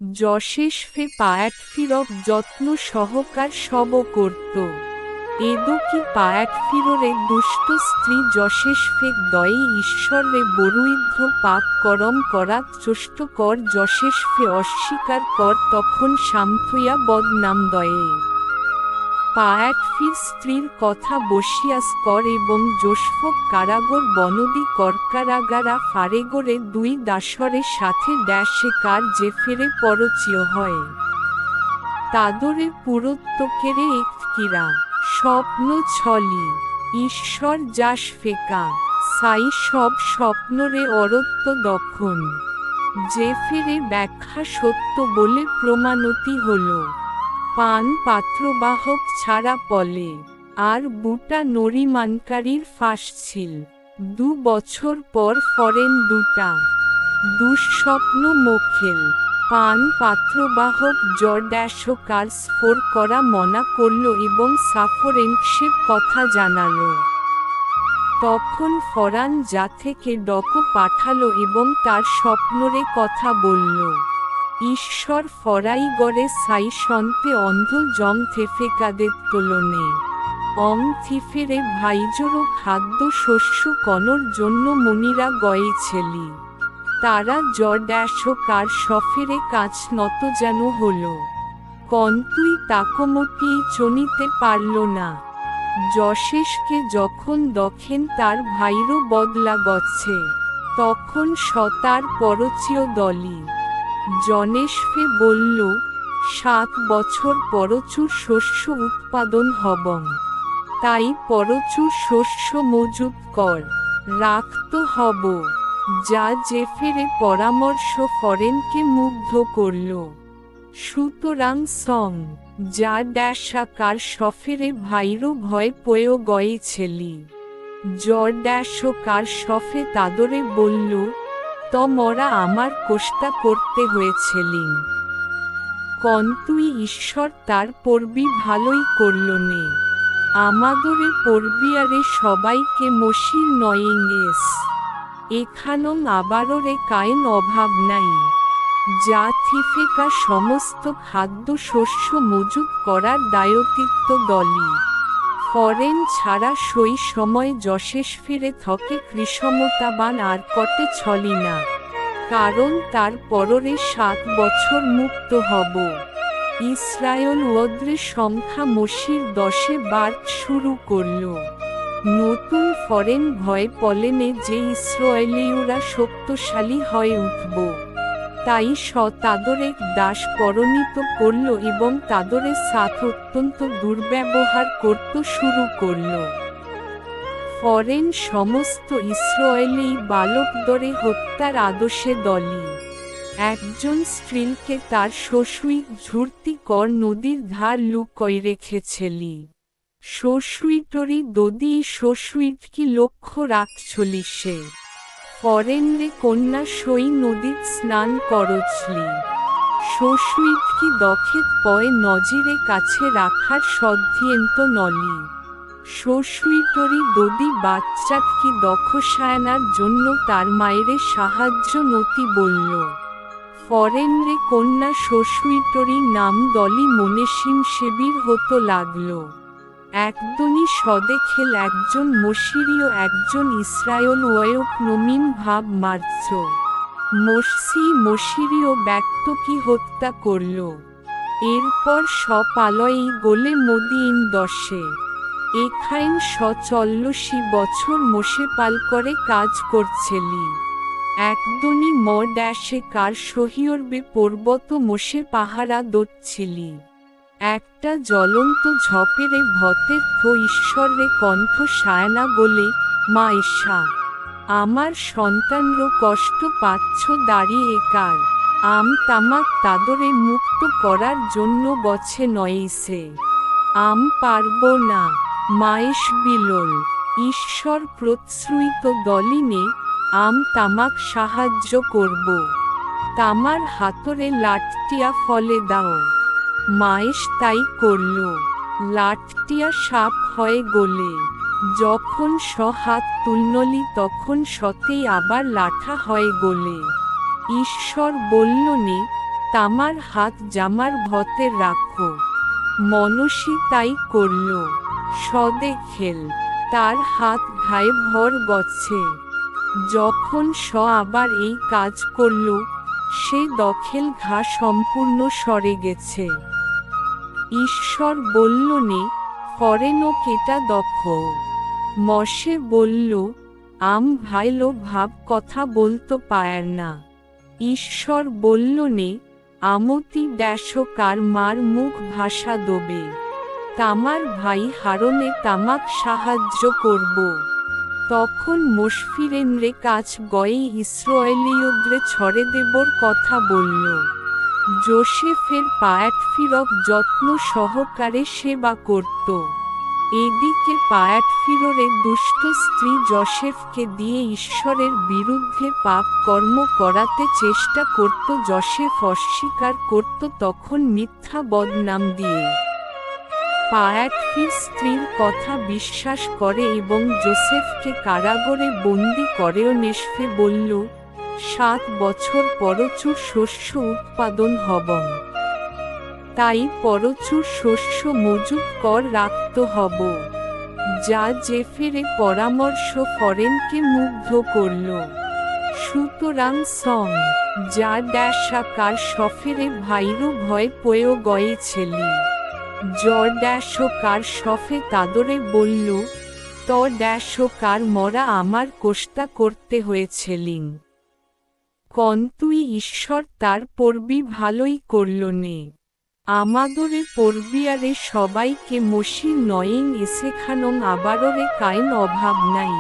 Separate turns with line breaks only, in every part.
যশেষ্ফে পায়াটফিরক যত্ন সহকার সব করত। এদকি পায়াটফিররে দুষ্ট স্ত্রী যশেষ্ফেক দয়ে ঈশ্বরে বরুইধ্র পাপ করম করাত চষ্ট কর যশেষ্ফে অস্বীকার কর তখন সামথুয়া বদনাম দয়ে পায়াটফির স্ত্রীর কথা বসিয়াস কর এবং যোসফক কারাগর বনদি করকারাগারা ফারেগরে দুই দাসরে সাথে ড্যাশে কার যে ফেরে পরচিয় হয় তাদরে পুরোত্তকেরে এককিরা স্বপ্ন ছলি ঈশ্বর যাস ফেকা সাই সব স্বপ্নরে অরত্ব দক্ষণ যে ফেরে ব্যাখ্যা সত্য বলে প্রমাণতি হল পান পাত্রবাহক ছাড়া পলে আর বুটা নরিমানকারীর ফাঁস ছিল 2 বছর পর ফরেন দুটা দুঃস্বপ্ন মোখেল পান পাত্রবাহক জর্ড্যাশো কার স্ফোর করা মনা করল এবং সাফরেনসের কথা জানালো। তখন ফরান যা থেকে ডক পাঠালো এবং তার স্বপ্নরে কথা বলল। ঈশ্বর ফরাইগড়ে সাই সন্তে অন্ধ জম থেফেকাদের তোলনে থিফেরে ভাইজোরো খাদ্য শস্য কনর জন্য মনিরা গয়েছেলি তারা জর্ড্যাশো কার সফেরে কাছ নত যেন হল কন্তুই তাকমটি চনিতে পারল না। যশেশকে যখন দখেন তার ভাইরও বদলা গচ্ছে তখন তার পরচীয় দলি জনেশফে বলল 7 বছর পরচুর শস্য উৎপাদন হবং তাই পরচুর শস্য মজুত কর রাখত হব যা যে ফেরে পরামর্শ ফরেনকে মুগ্ধ করল। সুতরাং সং যা ড্যাশাকার সফেরে ভাইরো ভয় পয়েও গয়েছেলি জর্ড্যাশোকার সফে তাদরে বলল মরা আমার কোষ্টা করতে হয়েছেলিং কন্তুই ঈশ্বর তার পর্বি ভালোই করল নে আমাদরে পর্বিয়ারে সবাইকে মসির নয়েঙ্গেস এখানং আবাররে কায়েন অভাব নাই যা থিফেকা সমস্ত খাদ্য শস্য মজুত করার দায়িত্ব দলি ফরেন ছাড়া সেই সময় যশেষ্ফেরে থকে কৃষমতাবান আর কটে ছলি না কারণ তার পররে 7 বছর মুক্ত হব। ইসরায়েল ওদ্রে সংখ্যা মসির 10 বার শুরু করল। নতুন ফরেন ভয় পলেনে যে ইসরায়েলীয়রা শক্তিশালী হয়ে উঠব তাই তাদরে দাস পরিণত করল এবং তাদরে সাথ অত্যন্ত দুর্ব্যবহার করতে শুরু করল। ফরেন সমস্ত ইসরায়েলি বালকদরে হত্যার আদর্শে দলি একজন স্ত্রীকে তার শ্বশুর ঝুর্তি কর নদীর ধার লুকই রেখেছেলি শ্বশুরটরি দদি শ্বশুরকি লক্ষ্য রাখছলি সে ফরেনরে কন্যা সই নদীর স্নান করছলি শ্বশুরকি দখেত পয়ে নজিরে কাছে রাখার সদ্ধিয়ন্ত নলি শ্বশুরটরি দদি বাচ্চাটকি দখসায়নার জন্য তার মায়েরে সাহায্য নতি বলল। ফরেনরে কন্যা শ্বশুরটরি নাম দলি মনেসিম সেবির হতো লাগল। একদনি সদেখেল একজন মসিরীয় একজন ইসরায়েল ওয়ক নমিন ভাব মারছ মসিরীয় ব্যক্তকি হত্যা করল। এরপর সপালয়ই গোলে মদিন 10 এখাইন 40 বছর মোশে পাল করে কাজ করছেলি একদনি ড্যাশে কার সহিয়রবে পর্বত মোশে পাহারা দচ্ছিলি একটা জ্বলন্ত ঝপেরে ভতের ঈশ্বরে কণ্ঠ সায়না বলে মা এসা আমার সন্তানরও কষ্ট পাচ্ছ দাঁড়িয়ে কার তামাক তাদরে মুক্ত করার জন্য বছে নয়েছে পারব না মায়েশ বিলোল ঈশ্বর প্রশ্রুত দলিনে তামাক সাহায্য করব তামার হাতরে লাটটিয়া ফলে দাও মায়েশ তাই করল লাটটিয়া সাপ হয়ে গোলে যখন হাত তুলনলি তখন সতেই আবার লাঠা হয়ে গোলে ঈশ্বর বলল নে তামার হাত জামার ভতে রাখো। মনসী তাই করল। দেখেল তার হাত ঘায়ে ভর গছে। যখন আবার এই কাজ করল, সে দখেল ঘা সম্পূর্ণ সরে গেছে। ঈশ্বর বলল নে, ফরেনো কেটা দখ। মশে বলল, ভাইলো ভাব কথা বলতো পায়ার না। ঈশ্বর বলল নে, আমতি কার মার মুখ ভাষা দবে। তামার ভাই হারনে তামাক সাহায্য করব। তখন মোশফিরেনরে কাছ গয়ে ইসরায়েলীয়দ্রে ছড়ে দেবর কথা বলল। যোসেফের পায়াটফিরক যত্ন সহকারে সেবা করত। এদিকে পায়াটফিররে দুষ্ট স্ত্রী যোসেফকে দিয়ে ঈশ্বরের বিরুদ্ধে পাপ কর্ম করাতে চেষ্টা করত। যোসেফ অস্বীকার করত তখন মিথ্যা বদনাম দিয়ে। পায়াটফির স্ত্রীর কথা বিশ্বাস করে এবং যোসেফকে কারাগারে বন্দী করেও। নেশফে বলল, 7 বছর প্রচুর শস্য উৎপাদন হবং। তাই প্রচুর শস্য মজুত কর রাখত হব। যা জেফেরে পরামর্শ ফরেনকে মুগ্ধ করল। সুতরাং যা কার সফেরে ভাইরু ভয় পয়েও গয়ে ছেলি। কার সফে তাদরে বলল, কার মরা আমার কোষ্টা করতে হয়েছিলিং। কন্তুই ঈশ্বর তার পড়বি ভালোই করল নে। আমাদরে পড়বিয়ারে সবাইকে মসির নয়েন এসেখানং আবাররে কাইন অভাব নাই।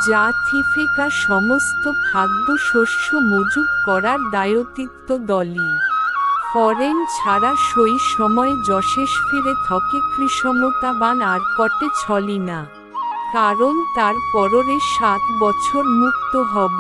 যা থিফেকা সমস্ত খাদ্য শস্য মজুত করার দায়িত্ব দলি। ফরেন ছাড়া সই সময় যশেষ ফিরে থকে কৃসমতাবান আর কটে ছলি না। কারণ তার পররে 7 বছর মুক্ত হব।